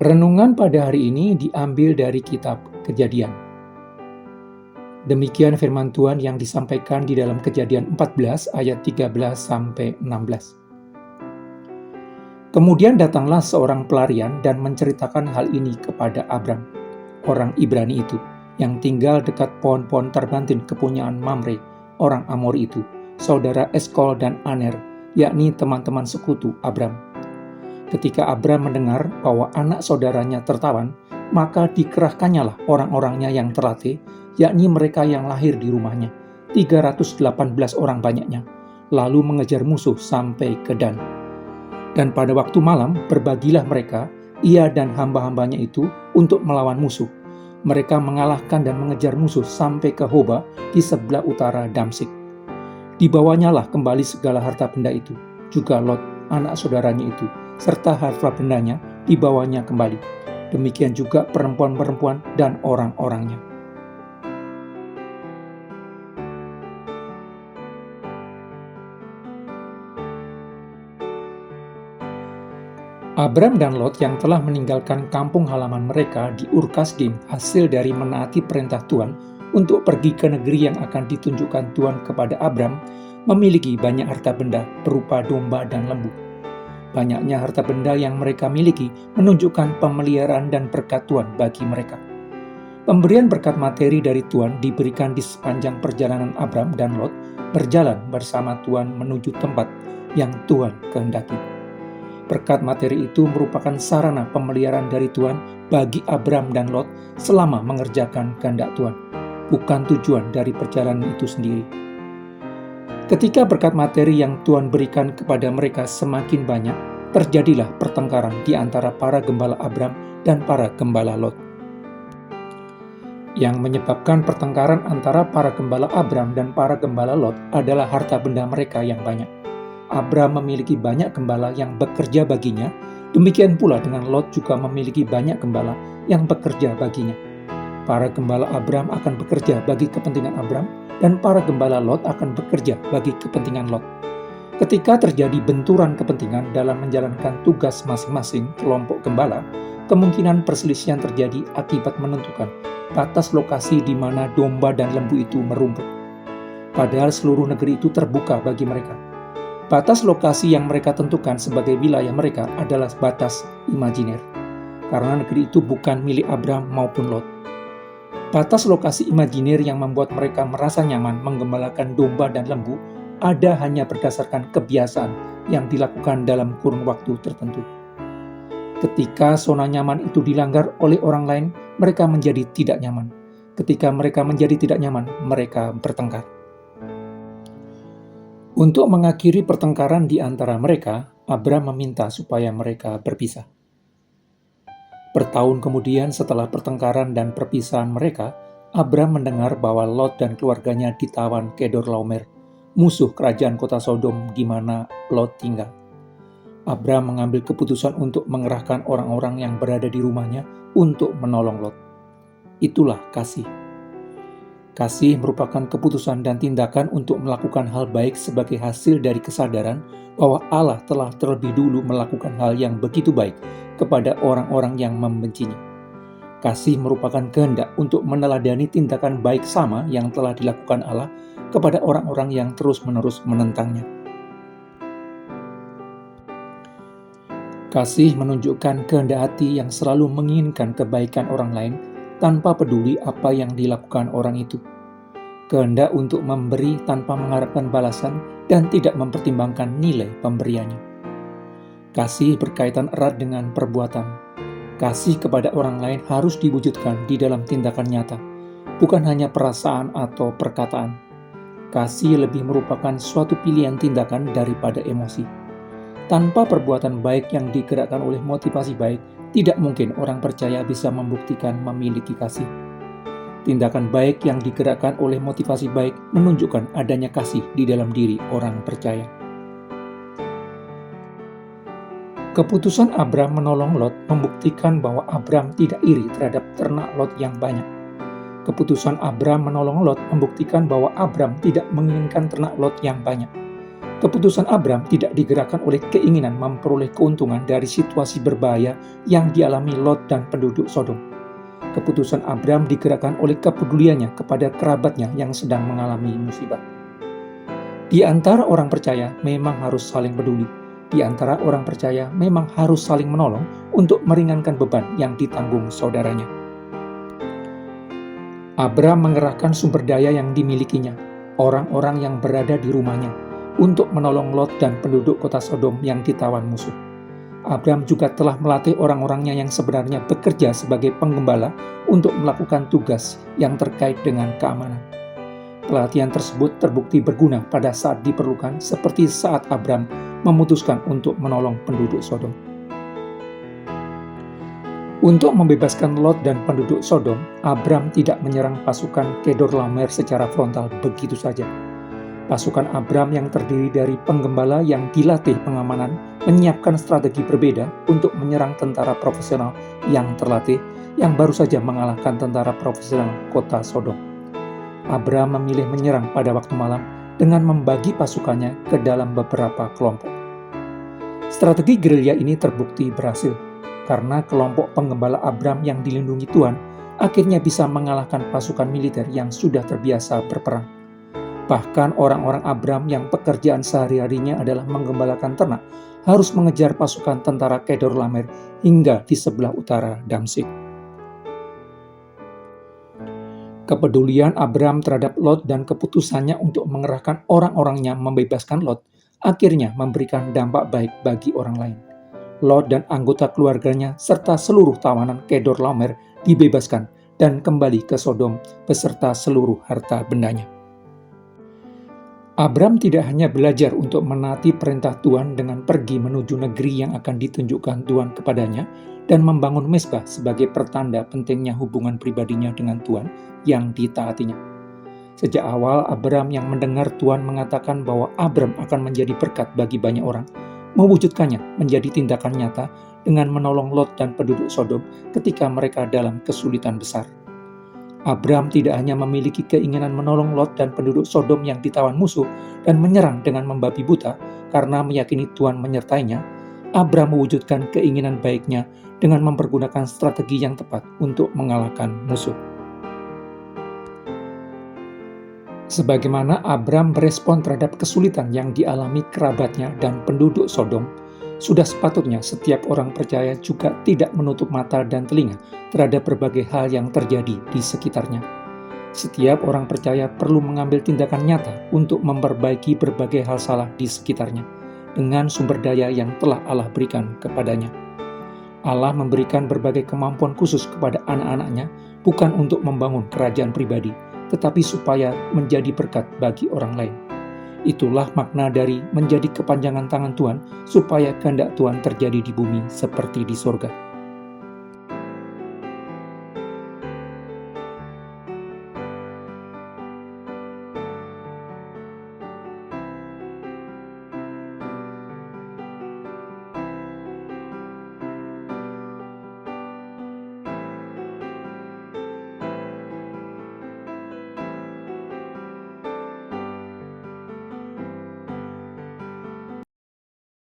Renungan pada hari ini diambil dari kitab Kejadian. Demikian firman Tuhan yang disampaikan di dalam Kejadian 14 ayat 13 sampai 16. Kemudian datanglah seorang pelarian dan menceritakan hal ini kepada Abram, orang Ibrani itu, yang tinggal dekat pohon-pohon terbantin kepunyaan Mamre, orang Amori itu, saudara Eskol dan Aner, yakni teman-teman sekutu Abram. Ketika Abram mendengar bahwa anak saudaranya tertawan, maka dikerahkannya lah orang-orangnya yang terlatih, yakni mereka yang lahir di rumahnya, 318 orang banyaknya, lalu mengejar musuh sampai ke Dan. Dan pada waktu malam berbagilah mereka, ia dan hamba-hambanya itu, untuk melawan musuh. Mereka mengalahkan dan mengejar musuh sampai ke Hoba di sebelah utara Damsik. Dibawanyalah kembali segala harta benda itu, juga Lot, anak saudaranya itu, serta harta bendanya dibawanya kembali. Demikian juga perempuan-perempuan dan orang-orangnya. Abram dan Lot yang telah meninggalkan kampung halaman mereka di Ur-Kasdim hasil dari menaati perintah Tuhan untuk pergi ke negeri yang akan ditunjukkan Tuhan kepada Abram, memiliki banyak harta benda berupa domba dan lembu. Banyaknya harta benda yang mereka miliki menunjukkan pemeliharaan dan berkat Tuhan bagi mereka. Pemberian berkat materi dari Tuhan diberikan di sepanjang perjalanan Abram dan Lot berjalan bersama Tuhan menuju tempat yang Tuhan kehendaki. Berkat materi itu merupakan sarana pemeliharaan dari Tuhan bagi Abram dan Lot selama mengerjakan kehendak Tuhan, bukan tujuan dari perjalanan itu sendiri. Ketika berkat materi yang Tuhan berikan kepada mereka semakin banyak, terjadilah pertengkaran di antara para gembala Abram dan para gembala Lot. Yang menyebabkan pertengkaran antara para gembala Abram dan para gembala Lot adalah harta benda mereka yang banyak. Abram memiliki banyak gembala yang bekerja baginya, demikian pula dengan Lot juga memiliki banyak gembala yang bekerja baginya. Para gembala Abram akan bekerja bagi kepentingan Abram, dan para gembala Lot akan bekerja bagi kepentingan Lot. Ketika terjadi benturan kepentingan dalam menjalankan tugas masing-masing kelompok gembala, kemungkinan perselisihan terjadi akibat menentukan batas lokasi di mana domba dan lembu itu merumput. Padahal seluruh negeri itu terbuka bagi mereka. Batas lokasi yang mereka tentukan sebagai wilayah mereka adalah batas imajiner, karena negeri itu bukan milik Abram maupun Lot. Batas lokasi imajiner yang membuat mereka merasa nyaman menggembalakan domba dan lembu ada hanya berdasarkan kebiasaan yang dilakukan dalam kurun waktu tertentu. Ketika zona nyaman itu dilanggar oleh orang lain, mereka menjadi tidak nyaman. Ketika mereka menjadi tidak nyaman, mereka bertengkar. Untuk mengakhiri pertengkaran di antara mereka, Abram meminta supaya mereka berpisah. Bertahun kemudian setelah pertengkaran dan perpisahan mereka, Abram mendengar bahwa Lot dan keluarganya ditawan Kedorlaomer, musuh kerajaan kota Sodom di mana Lot tinggal. Abram mengambil keputusan untuk mengerahkan orang-orang yang berada di rumahnya untuk menolong Lot. Itulah kasih. Kasih merupakan keputusan dan tindakan untuk melakukan hal baik sebagai hasil dari kesadaran bahwa Allah telah terlebih dulu melakukan hal yang begitu baik kepada orang-orang yang membencinya. Kasih merupakan kehendak untuk meneladani tindakan baik sama yang telah dilakukan Allah kepada orang-orang yang terus-menerus menentangnya. Kasih menunjukkan kehendak hati yang selalu menginginkan kebaikan orang lain tanpa peduli apa yang dilakukan orang itu. Kehendak untuk memberi tanpa mengharapkan balasan dan tidak mempertimbangkan nilai pemberiannya. Kasih berkaitan erat dengan perbuatan. Kasih kepada orang lain harus diwujudkan di dalam tindakan nyata, bukan hanya perasaan atau perkataan. Kasih lebih merupakan suatu pilihan tindakan daripada emosi. Tanpa perbuatan baik yang digerakkan oleh motivasi baik, tidak mungkin orang percaya bisa membuktikan memiliki kasih. Tindakan baik yang digerakkan oleh motivasi baik menunjukkan adanya kasih di dalam diri orang percaya. Keputusan Abram menolong Lot membuktikan bahwa Abram tidak iri terhadap ternak Lot yang banyak. Keputusan Abram menolong Lot membuktikan bahwa Abram tidak menginginkan ternak Lot yang banyak. Keputusan Abram tidak digerakkan oleh keinginan memperoleh keuntungan dari situasi berbahaya yang dialami Lot dan penduduk Sodom. Keputusan Abram digerakkan oleh kepeduliannya kepada kerabatnya yang sedang mengalami musibah. Di antara orang percaya memang harus saling peduli. Di antara orang percaya memang harus saling menolong untuk meringankan beban yang ditanggung saudaranya. Abram mengerahkan sumber daya yang dimilikinya, orang-orang yang berada di rumahnya, untuk menolong Lot dan penduduk kota Sodom yang ditawan musuh. Abram juga telah melatih orang-orangnya yang sebenarnya bekerja sebagai penggembala untuk melakukan tugas yang terkait dengan keamanan. Pelatihan tersebut terbukti berguna pada saat diperlukan, seperti saat Abram memutuskan untuk menolong penduduk Sodom. Untuk membebaskan Lot dan penduduk Sodom, Abram tidak menyerang pasukan Kedorlaomer secara frontal begitu saja. Pasukan Abram yang terdiri dari penggembala yang dilatih pengamanan menyiapkan strategi berbeda untuk menyerang tentara profesional yang terlatih yang baru saja mengalahkan tentara profesional kota Sodom. Abram memilih menyerang pada waktu malam dengan membagi pasukannya ke dalam beberapa kelompok. Strategi gerilya ini terbukti berhasil karena kelompok penggembala Abram yang dilindungi Tuhan akhirnya bisa mengalahkan pasukan militer yang sudah terbiasa berperang. Bahkan orang-orang Abram yang pekerjaan sehari-harinya adalah menggembalakan ternak harus mengejar pasukan tentara Kedorlaomer hingga di sebelah utara Damsyik. Kepedulian Abram terhadap Lot dan keputusannya untuk mengerahkan orang-orangnya membebaskan Lot akhirnya memberikan dampak baik bagi orang lain. Lot dan anggota keluarganya serta seluruh tawanan Kedorlaomer dibebaskan dan kembali ke Sodom beserta seluruh harta bendanya. Abram tidak hanya belajar untuk menaati perintah Tuhan dengan pergi menuju negeri yang akan ditunjukkan Tuhan kepadanya dan membangun mezbah sebagai pertanda pentingnya hubungan pribadinya dengan Tuhan yang ditaatinya. Sejak awal, Abram yang mendengar Tuhan mengatakan bahwa Abram akan menjadi berkat bagi banyak orang, mewujudkannya menjadi tindakan nyata dengan menolong Lot dan penduduk Sodom ketika mereka dalam kesulitan besar. Abram tidak hanya memiliki keinginan menolong Lot dan penduduk Sodom yang ditawan musuh dan menyerang dengan membabi buta karena meyakini Tuhan menyertainya. Abram mewujudkan keinginan baiknya dengan mempergunakan strategi yang tepat untuk mengalahkan musuh. Sebagaimana Abram berespon terhadap kesulitan yang dialami kerabatnya dan penduduk Sodom, sudah sepatutnya setiap orang percaya juga tidak menutup mata dan telinga terhadap berbagai hal yang terjadi di sekitarnya. Setiap orang percaya perlu mengambil tindakan nyata untuk memperbaiki berbagai hal salah di sekitarnya dengan sumber daya yang telah Allah berikan kepadanya. Allah memberikan berbagai kemampuan khusus kepada anak-anaknya bukan untuk membangun kerajaan pribadi, tetapi supaya menjadi berkat bagi orang lain. Itulah makna dari menjadi kepanjangan tangan Tuhan supaya kehendak Tuhan terjadi di bumi seperti di surga.